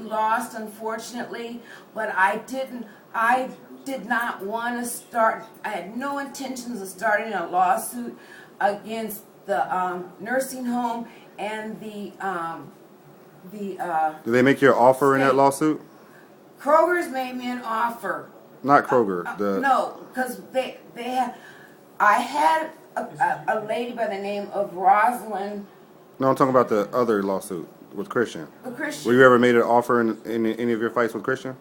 lost, unfortunately, but I did not want to start, I had no intentions of starting a lawsuit against the nursing home and the Did they make you an offer in that state. lawsuit? Kroger's made me an offer. Not Kroger. No, because I had a lady by the name of Rosalind. No, I'm talking about the other lawsuit with Christian. The Christian. Were you ever made an offer in any of your fights with Christian?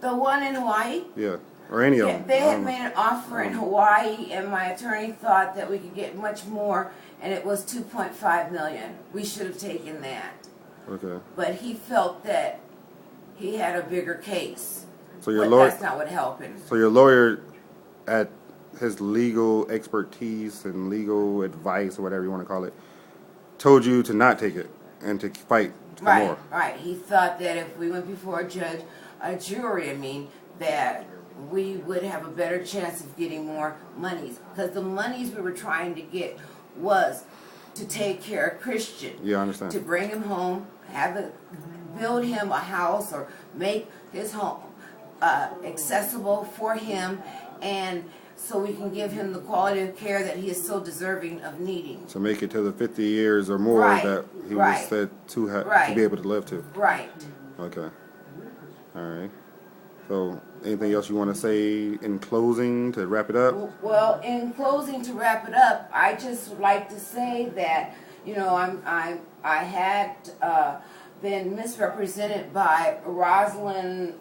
The one in Hawaii? Yeah. Or any of them? They had made an offer in Hawaii, and my attorney thought that we could get much more, and it was $2.5 million. We should have taken that. Okay. But he felt that he had a bigger case. So your but lawyer. that's not what helped him. So your lawyer, at his legal expertise and legal advice or whatever you want to call it, told you to not take it and to fight for more. Right. He thought that if we went before a jury, that we would have a better chance of getting more monies. Because the monies we were trying to get was to take care of Christian. Yeah, I understand. To bring him home, build him a house or make his home accessible for him, and so we can give him the quality of care that he is so deserving of needing. To make it to the 50 years or more that he was said to be able to live to. Right. Okay. All right. So, anything else you want to say in closing to wrap it up? Well, in closing, to wrap it up, I just would like to say that I had been misrepresented by Rosalind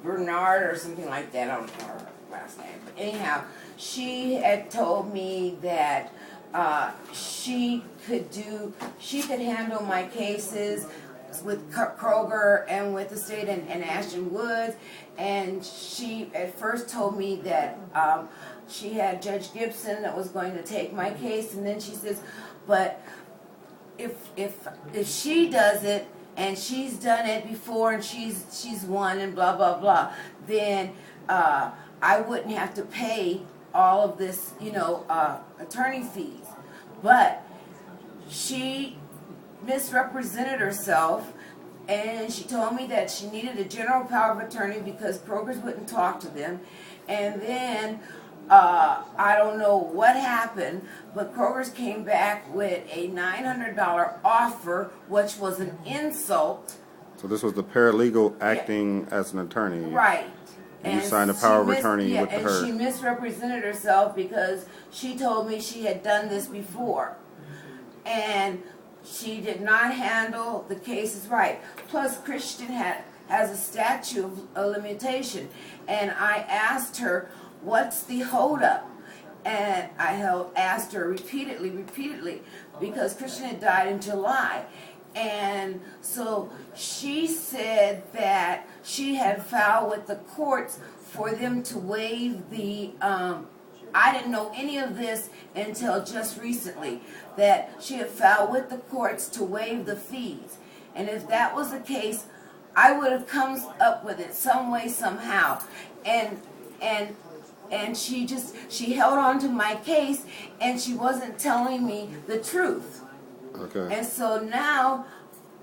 Bernard or something like that. I don't know her last name. But anyhow, she had told me that she could handle my cases with Kroger and with the state and Ashton Woods, and she at first told me that she had Judge Gibson that was going to take my case, and then she says, but if she does it and she's done it before and she's won and blah blah blah, then I wouldn't have to pay all of this attorney fees. But she misrepresented herself, and she told me that she needed a general power of attorney because Kroger's wouldn't talk to them. And then I don't know what happened, but Kroger's came back with a $900 offer, which was an insult. So this was the paralegal acting as an attorney. Right. And you signed a power of attorney with her. And she misrepresented herself because she told me she had done this before. And she did not handle the cases right. Plus, Christian has a statute of limitation. And I asked her, what's the holdup? And I asked her repeatedly, because Christian had died in July. And so she said that she had filed with the courts for them to waive the, I didn't know any of this until just recently, that she had filed with the courts to waive the fees. And if that was the case, I would have come up with it some way, somehow. And she held on to my case, and she wasn't telling me the truth. Okay. And so now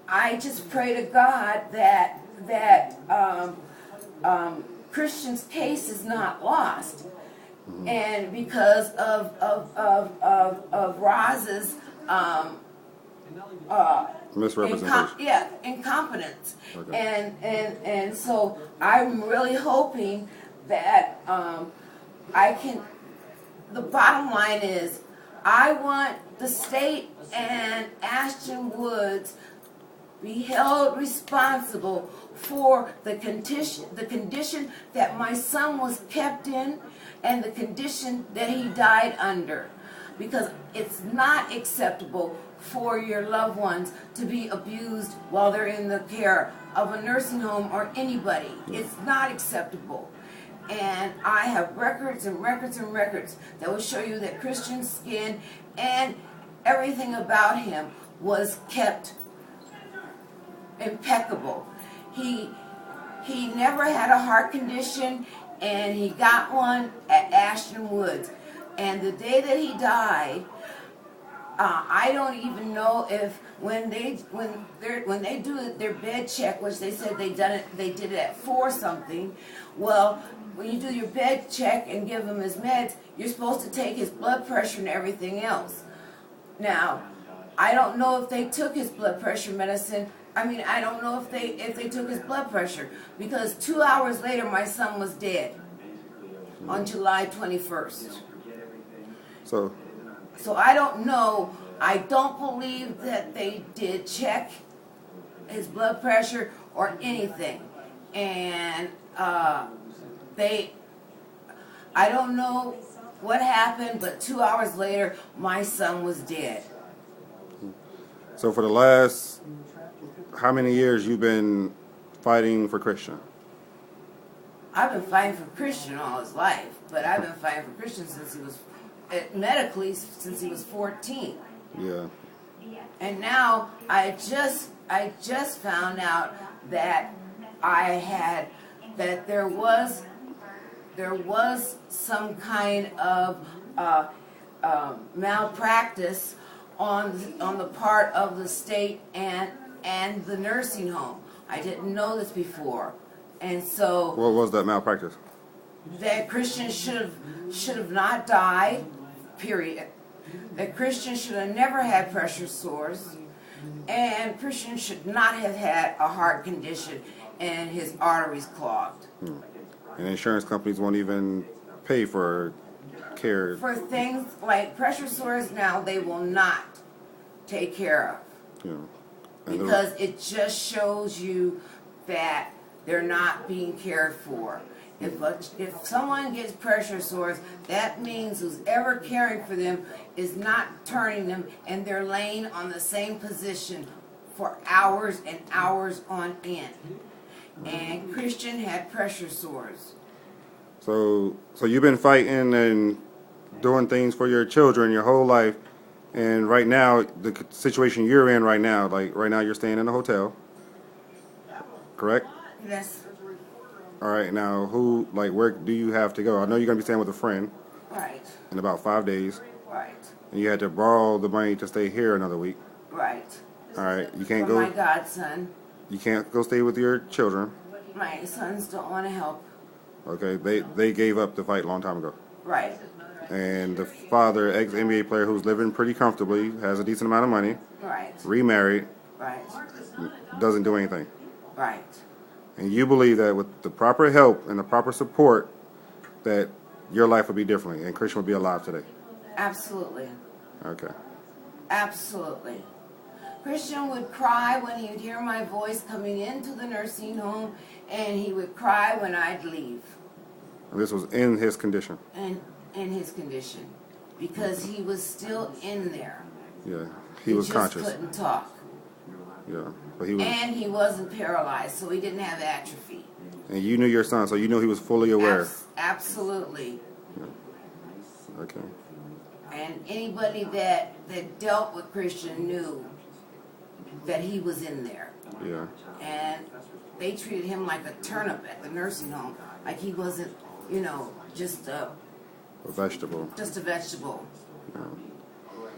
I just pray to God that Christian's case is not lost. Mm-hmm. And because of Roz's misrepresentation. Incompetence. Okay. And so I'm really hoping that I can. The bottom line is, I want the state and Ashton Woods be held responsible for the condition that my son was kept in and the condition that he died under. Because it's not acceptable for your loved ones to be abused while they're in the care of a nursing home or anybody. It's not acceptable. And I have records and records and records that will show you that Christian's skin and everything about him was kept impeccable. He never had a heart condition, and he got one at Ashton Woods. And the day that he died, I don't even know if when they do their bed check, which they said they did it at 4 something. Well, when you do your bed check and give him his meds, you're supposed to take his blood pressure and everything else. Now, I don't know if they took his blood pressure medicine. I mean, I don't know if they took his blood pressure, because 2 hours later my son was dead on July 21st. So So I don't know. I don't believe that they did check his blood pressure or anything. And I don't know what happened, but 2 hours later, my son was dead. so for the last how many years you've been fighting for Christian? I've been fighting for Christian all his life, but I've been fighting for Christian since he was, medically, since he was 14. Yeah. And now I just found out that that there was some kind of malpractice on the part of the state and the nursing home. I didn't know this before, and so What was that malpractice? that Christian should have not died. Period. That Christian should have never had pressure sores, and Christian should not have had a heart condition and his arteries clogged. And insurance companies won't even pay for care. For things like pressure sores now, they will not take care of, You know, and because it just shows you that they're not being cared for. If someone gets pressure sores, that means who's ever caring for them is not turning them, and they're laying on the same position for hours and hours on end. And Christian had pressure sores. So you've been fighting and doing things for your children your whole life, and right now the situation you're in right now, like right now you're staying in a hotel, correct? Yes, All right. Now, where do you have to go? I know you're gonna be staying with a friend right, in about 5 days, right, and you had to borrow the money to stay here another week. right. All right. You can't For my go. godson, You can't go stay with your children. my sons don't want to help. Okay. They gave up the fight a long time ago. Right, And the father, ex-NBA player who's living pretty comfortably, has a decent amount of money, right, remarried, right, doesn't do anything. right. And you believe that with the proper help and the proper support, that your life would be different and Christian would be alive today. Absolutely, Okay. absolutely. Christian would cry when he would hear my voice coming into the nursing home, and he would cry when I'd leave. And this was in his condition. And in his condition, because he was still in there. Yeah. He was just conscious. couldn't talk. Yeah. But he was, And he wasn't paralyzed, so he didn't have atrophy. and you knew your son, so you knew he was fully aware. Absolutely. Okay. And anybody that dealt with Christian knew that he was in there. Yeah. And they treated him like a turnip at the nursing home, like he wasn't, just a A vegetable. vegetable.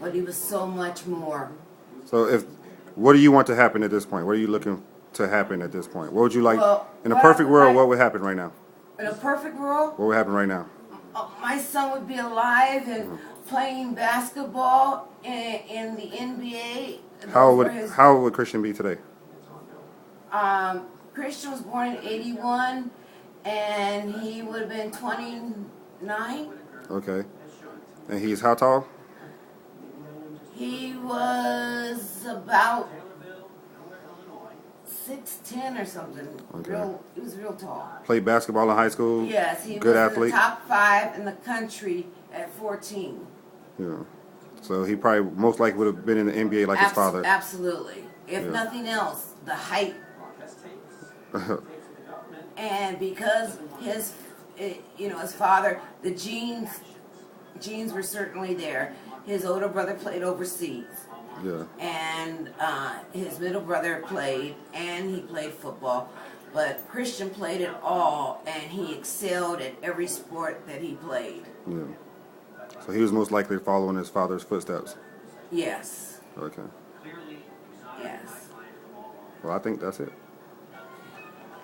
But he was so much more. So what do you want to happen at this point? What are you looking to happen at this point? What would you like, Well, in a what I perfect would world, like- what would happen right now? In a perfect world, What would happen right now? my son would be alive and playing basketball in the NBA. How Those were his- would Christian be today? Christian was born in 81, and he would have been 29. Okay. And he's how tall? He was about 6'10" or something. Okay. He was real tall. Played basketball in high school? Yes, he Good was athlete? in the top 5 in the country at 14. Yeah. So he probably most likely would have been in the NBA like his father. Absolutely. If Yeah. nothing else, the height. And because his father, the genes were certainly there. His older brother played overseas, Yeah. and his middle brother played, and he played football. But Christian played it all, and he excelled at every sport that he played. Yeah. So he was most likely following his father's footsteps. Yes. Okay. Yes. Well, I think that's it.